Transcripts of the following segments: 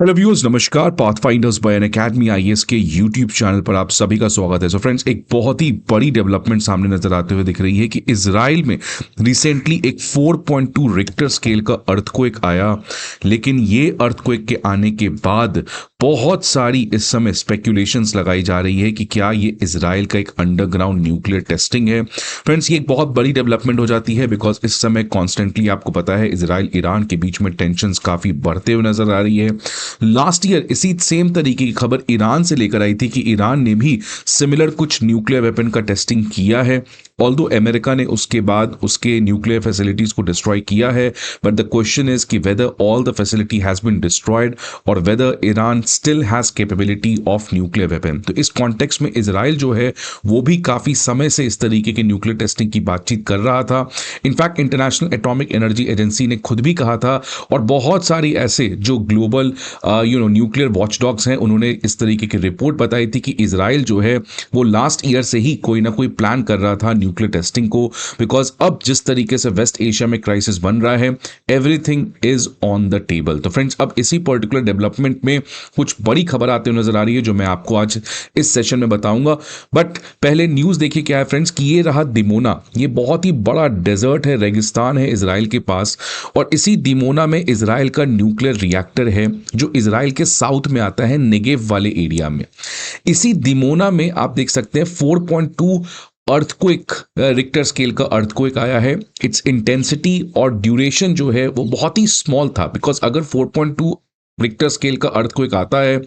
Hello viewers, नमस्कार। Pathfinders bye अन academy IAS के YouTube channel पर आप सभी का स्वागत है। सो फ्रेंड्स, एक बहुत ही बड़ी डेवलपमेंट सामने नजर आते हुए दिख रही है कि इजराइल में रिसेंटली एक 4.2 रिक्टर स्केल का अर्थक्वेक आया। लेकिन ये अर्थक्वेक के आने के बाद बहुत सारी इस समय स्पेक्यूलेशंस लगाई जा रही है कि क्या ये इजराइल का एक अंडरग्राउंड न्यूक्लियर टेस्टिंग है। फ्रेंड्स, ये एक बहुत बड़ी डेवलपमेंट हो जाती है बिकॉज इस समय कॉन्स्टेंटली आपको पता है इजराइल ईरान के बीच में टेंशंस काफी बढ़ते हुए नजर आ रही है। लास्ट ईयर इसी सेम तरीके की खबर ईरान से लेकर आई थी कि ईरान ने भी सिमिलर कुछ न्यूक्लियर वेपन का टेस्टिंग किया है। ऑल्दो अमेरिका ने उसके बाद उसके न्यूक्लियर फैसिलिटीज को डिस्ट्रॉय किया है, बट द क्वेश्चन इज कि whether all the facility has been destroyed और whether Iran still has capability of nuclear weapon. तो इस कॉन्टेक्स्ट में इजराइल जो है वो भी काफी समय से इस तरीके के न्यूक्लियर टेस्टिंग की बातचीत कर रहा था। In fact international atomic energy agency ने खुद भी कहा था और बहुत सारी ऐसे जो ग्लोबल न्यूक्लियर वॉचडॉग्स हैं उन्होंने इस तरीके की रिपोर्ट बताई थी कि इजराइल जो है वो लास्ट ईयर से ही कोई ना कोई प्लान कर रहा था न्यूक्लियर टेस्टिंग को। बिकॉज अब जिस तरीके से वेस्ट एशिया में क्राइसिस बन रहा है, everything is on the table. तो फ्रेंड्स, अब इसी पर्टिकुलर डेवलपमेंट में कुछ बड़ी खबर आते हुए नजर आ रही है जो मैं आपको आज इस सेशन में बताऊंगा। बट पहले न्यूज देखिए क्या है फ्रेंड्स, कि ये रहा दिमोना। ये बहुत ही बड़ा डेजर्ट है, रेगिस्तान है इजराइल के पास, और इसी दिमोना में इजराइल का न्यूक्लियर रिएक्टर है जो इजराइल के साउथ में आता है, नेगेव वाले एरिया में। इसी दिमोना में आप देख सकते हैं 4.2 अर्थक्वेक, रिक्टर स्केल का अर्थक्वेक आया है। इट्स इंटेंसिटी और ड्यूरेशन जो है वो बहुत ही स्मॉल था, बिकॉज अगर 4.2 रिक्टर स्केल का अर्थक्वेक आता है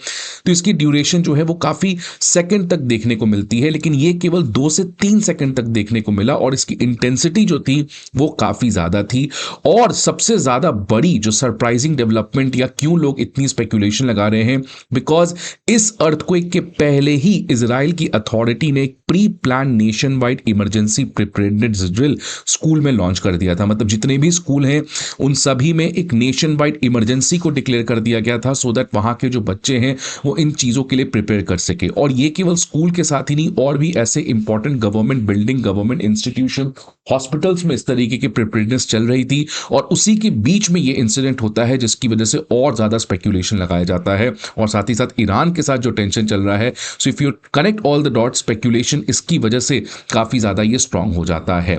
तो इसकी ड्यूरेशन जो है वो काफी सेकंड तक देखने को मिलती है, लेकिन ये केवल 2 से 3 सेकंड तक देखने को मिला और इसकी इंटेंसिटी जो थी वो काफी ज्यादा थी। और सबसे ज्यादा बड़ी जो सरप्राइजिंग डेवलपमेंट, या क्यों लोग इतनी स्पेक्यूलेशन लगा रहे हैं, बिकॉज इस अर्थक्वेक के पहले ही इजराइल की अथॉरिटी ने एक pre plan nation wide emergency preparedness drill school में लॉन्च कर दिया था। मतलब जितने भी स्कूल हैं उन सभी में एक नेशन वाइड इमरजेंसी को डिक्लेयर कर दिया गया था, सो दैट वहां के जो बच्चे हैं वो इन चीजों के लिए प्रिपेयर कर सके। और ये केवल स्कूल के साथ ही नहीं, और भी ऐसे important government building, government institution, hospitals में इस तरीके की प्रिपेयर्डनेस चल रही थी। और उसी के बीच में ये इंसिडेंट होता है जिसकी वजह से और ज्यादा स्पेक्यूलेशन लगाया जाता है, और साथ ही साथ ईरान के साथ जो टेंशन चल रहा है। So if you connect all the dot, speculation इसकी वजह से काफी ज्यादा ये स्ट्रांग हो जाता है।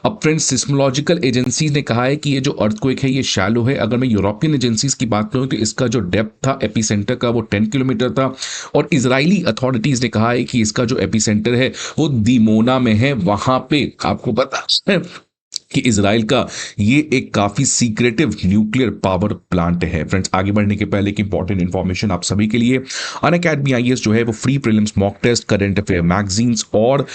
अब फ्रेंड्स, सिस्मोलॉजिकल एजेंसी ने कहा है कि ये जो अर्थक्वेक है ये शैलो है। अगर मैं यूरोपियन एजेंसीज की बात करूं तो इसका जो डेप्थ था एपिसेंटर का वो 10 किलोमीटर था, और इजरायली अथॉरिटीज ने कहा है कि इसका जो एपिसेंटर है वो दिमोना में है। वहां पे आपको पता है कि इजराइल का ये एक काफी सीक्रेटिव न्यूक्लियर पावर प्लांट है। फ्रेंड्स, आगे बढ़ने के पहले एक इंपॉर्टेंट इंफॉर्मेशन आप सभी के लिए, अनअकैडमी आईएएस जो है वो free prelims, mock test, current affair magazines और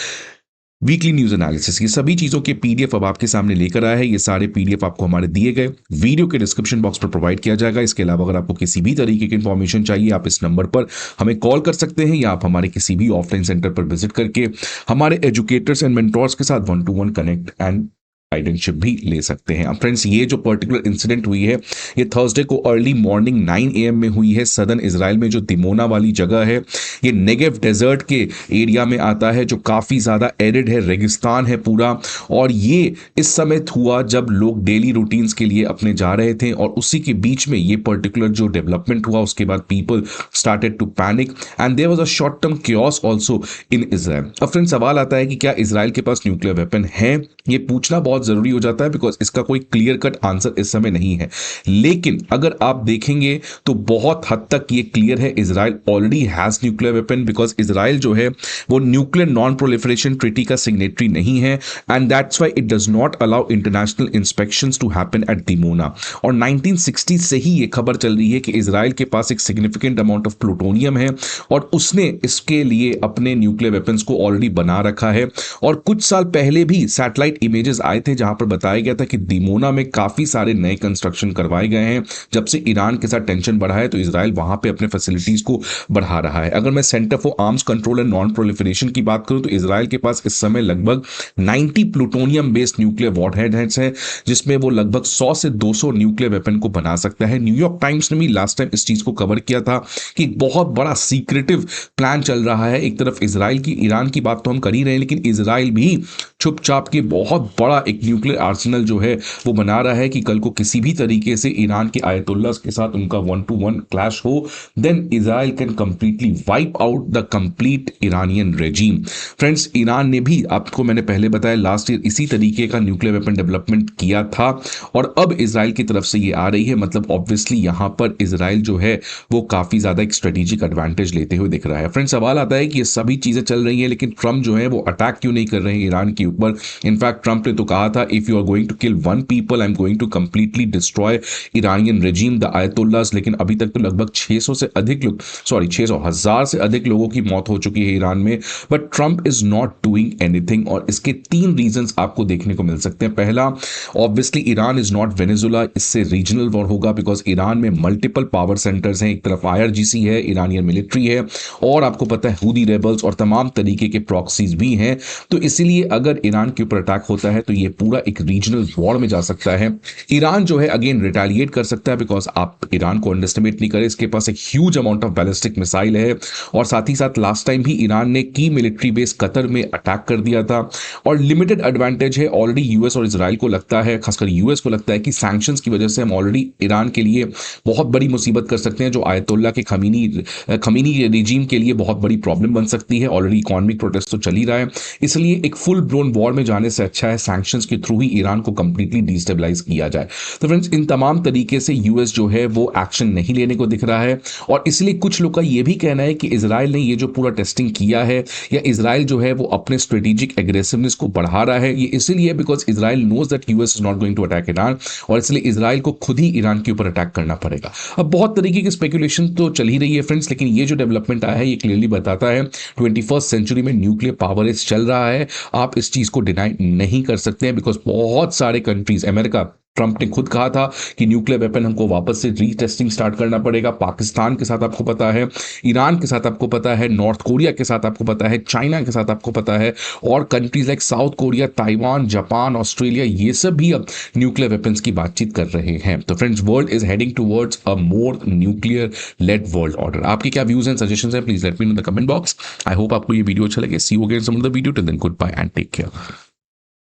वीकली न्यूज एनालिसिस, ये सभी चीजों के पीडीएफ अब आपके सामने लेकर आया है। ये सारे पीडीएफ आपको हमारे दिए गए वीडियो के डिस्क्रिप्शन बॉक्स पर प्रोवाइड किया जाएगा। इसके अलावा अगर आपको किसी भी तरीके की इंफॉर्मेशन चाहिए, आप इस नंबर पर हमें कॉल कर सकते हैं, या आप हमारे किसी भी ऑफलाइन सेंटर पर विजिट करके हमारे एजुकेटर्स एंड मेंटोर्स के साथ 1-to-1 कनेक्ट एंड गाइडेंसशिप भी ले सकते हैं। अब फ्रेंड्स, ये जो पर्टिकुलर इंसिडेंट हुई है ये थर्सडे को अर्ली मॉर्निंग 9 AM में हुई है। सदर्न इजराइल में जो दिमोना वाली जगह है, ये नेगेव डेजर्ट के एरिया में आता है जो काफी ज्यादा एरिड है, रेगिस्तान है पूरा। और ये इस समय हुआ जब लोग डेली रूटीन्स के लिए अपने जा रहे थे, और उसी के बीच में ये पर्टिकुलर जो डेवलपमेंट हुआ, उसके बाद people started to panic and there was a short term chaos also in Israel. अब फ्रेंड्स, सवाल आता है कि क्या इजराइल के पास न्यूक्लियर वेपन है? ये पूछना बहुत जरूरी हो जाता है बिकॉज इसका कोई क्लियर कट आंसर इस समय नहीं है। लेकिन अगर आप देखेंगे तो बहुत हद तक ये क्लियर है, Israel already has nuclear weapon, because Israel जो है वो न्यूक्लियर नॉन प्रोलिफरेशन ट्रीटी का सिग्नेटरी नहीं है, and that's why it does not allow international inspections to happen at Dimona. और 1960 से ही ये खबर चल रही है कि इजराइल के पास एक सिग्निफिकेंट अमाउंट ऑफ प्लूटोनियम है, और उसने इसके लिए अपने न्यूक्लियर वेपन्स को ऑलरेडी बना रखा है। और कुछ साल पहले भी सैटेलाइट इमेजेस आए थे जहां पर बताया गया था कि दिमोना में काफी सारे नए कंस्ट्रक्शन करवाए गए हैं। जब से ईरान के साथ टेंशन बढ़ा है तो इजराइल वहां पे अपने फैसिलिटीज को बढ़ा रहा है। अगर मैं centre for arms control and non proliferation की बात करूं तो इजराइल के पास इस समय लगभग 90 प्लूटोनियम बेस्ड न्यूक्लियर वॉरहेड्स हैं, जिसमें वो लगभग 100 से 200 न्यूक्लियर वेपन को बना सकता है। न्यूयॉर्क टाइम्स ने भी लास्ट टाइम इस चीज को कवर किया था कि एक बहुत बड़ा सीक्रेटिव प्लान चल रहा है। एक तरफ इजराइल की, ईरान की बात तो हम कर ही रहे हैं, लेकिन इजराइल भी चुपचाप के बहुत बड़ा एक एक न्यूक्लियर आर्सेनल जो है वो बना रहा है कि कल को किसी भी तरीके से ईरान के आयतुल्लाह के साथ उनका 1-to-1 क्लैश हो, then Israel can completely wipe out the complete Iranian regime. Friends, Iran ने भी, आपको मैंने पहले बताया, लास्ट ईयर इसी तरीके का न्यूक्लियर वेपन डेवलपमेंट किया था और अब इजराइल की तरफ से ये आ रही है। मतलब ऑब्वियसली यहां पर इजराइल जो है वो काफी ज्यादा एक स्ट्रेटेजिक एडवांटेज लेते हुए दिख रहा है। फ्रेंड्स, सवाल आता है कि ये सभी चीजें चल रही हैं, लेकिन ट्रम्प जो है वो अटैक क्यों नहीं कर रहे हैं ईरान के ऊपर। इनफैक्ट ट्रम्प ने तो कहा था, if you are going to kill one people, I am going to completely destroy Iranian regime, the ayatollahs. लेकिन अभी तक तो लगभग 600 से अधिक लोग, सॉरी 600,000 से अधिक लोगों की मौत हो चुकी है ईरान में, but Trump is not doing anything. और इसके 3 रीजंस आपको देखने को मिल सकते हैं। पहला, obviously Iran is not Venezuela, इससे रीजनल वॉर होगा, बिकॉज ईरान में मल्टीपल पावर सेंटर्स हैं। एक तरफ IRGC है, ईरानियन मिलिट्री है, और आपको पता है हूदी रेबल्स और तमाम तरीके के प्रॉक्सीज भी हैं। तो इसीलिए अगर ईरान के ऊपर अटैक होता है तो ये पूरा एक रीजनल वॉर में जा सकता है। ईरान जो है अगेन रिटेलिएट कर सकता है, बिकॉज आप ईरान को अंडरस्टिमेट नहीं करें, इसके पास एक huge amount of ballistic missile है। और साथ ही साथ लास्ट टाइम भी ईरान ने की मिलिट्री बेस कतर में अटैक कर दिया था, और लिमिटेड एडवांटेज है। ऑलरेडी यूएस और इजराइल को लगता है, खासकर यूएस को लगता है कि सैंक्शंस की वजह से हम ऑलरेडी ईरान के लिए बहुत बड़ी मुसीबत कर सकते हैं, जो आयतुल्लाह के खमीनी रिजीम के लिए बहुत बड़ी प्रॉब्लम बन सकती है। ऑलरेडी इकोनॉमिक प्रोटेस्ट तो चल ही रहा है, इसलिए एक फुल ब्लोन वॉर में जाने से अच्छा है सैंक्शंस के थ्रू ही ईरान को कंप्लीटली डिस्टेबलाइज किया जाए। तो फ्रेंड्स, इन तमाम तरीके से यूएस जो है वो एक्शन नहीं लेने को दिख रहा है, और इसलिए कुछ लोग का ये भी कहना है कि इजराइल ने ये जो पूरा टेस्टिंग किया है, या इजराइल जो है वो अपने स्ट्रेटेजिक एग्रेसिवनेस को बढ़ा रहा है, ये इसलिए because Israel knows that US is not going to attack Iran, और इसलिए इजराइल को खुद ही ईरान के ऊपर अटैक करना पड़ेगा। अब बहुत तरीके की स्पेकुलेशन तो चल ही रही है फ्रेंड्स, लेकिन ये जो डेवलपमेंट आया है ये क्लियरली बताता है 21st सेंचुरी में न्यूक्लियर पावर एज चल रहा है। आप इस चीज को डिनाई नहीं कर सकते हैं, बिकॉज बहुत सारे कंट्रीज, अमेरिका, ट्रंप ने खुद कहा था कि न्यूक्लियर वेपन हमको वापस से रीटेस्टिंग स्टार्ट करना पड़ेगा। पाकिस्तान के साथ आपको पता है, ईरान के साथ आपको पता है, नॉर्थ कोरिया के साथ आपको पता है, चाइना के साथ आपको पता है, और countries like south Korea, Taiwan, Japan, Australia, ये सब भी अब न्यूक्लियर वेपन्स की बातचीत कर रहे हैं। तो friends, world is heading towards a more nuclear led world order. आपके क्या व्यूज एंड सजेशंस हैं, please let me know in the comment box. I hope आपको ये वीडियो अच्छा लगे। See you again some other video, till then good bye and take care.